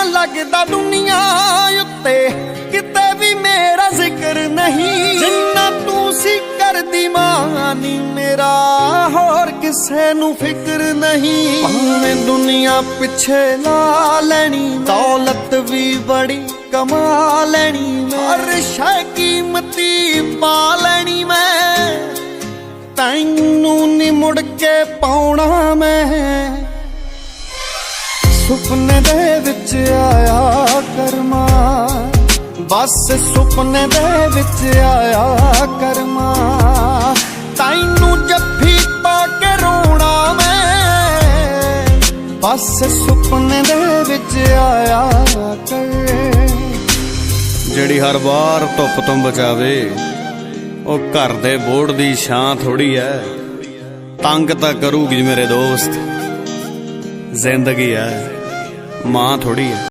लगदा दुनिया उत्ते किते भी मेरा जिक्र नहीं। जिन्ना तू सी करदी मानी मेरा होर किसे नू फिक्र नहीं। भावें दुनिया पिछे ला लैनी दौलत भी बड़ी कमा लैनी, हर शै कीमती पा लैनी मैं, तैनू नी मुड़ के पाउणा मैं। सुपने दे विच आया करमा, बस सुपने दे विच आया करमा, तैनू जफ्फी पा के रोना मैं, बस सुपने दे विच आया कर। ਜਿਹੜੀ हर बार धुप तो बचावे ਉਹ घर दे बोर्ड दी छां थोड़ी है। तंग तां करूगी मेरे दोस्त, जिंदगी है मां थोड़ी है।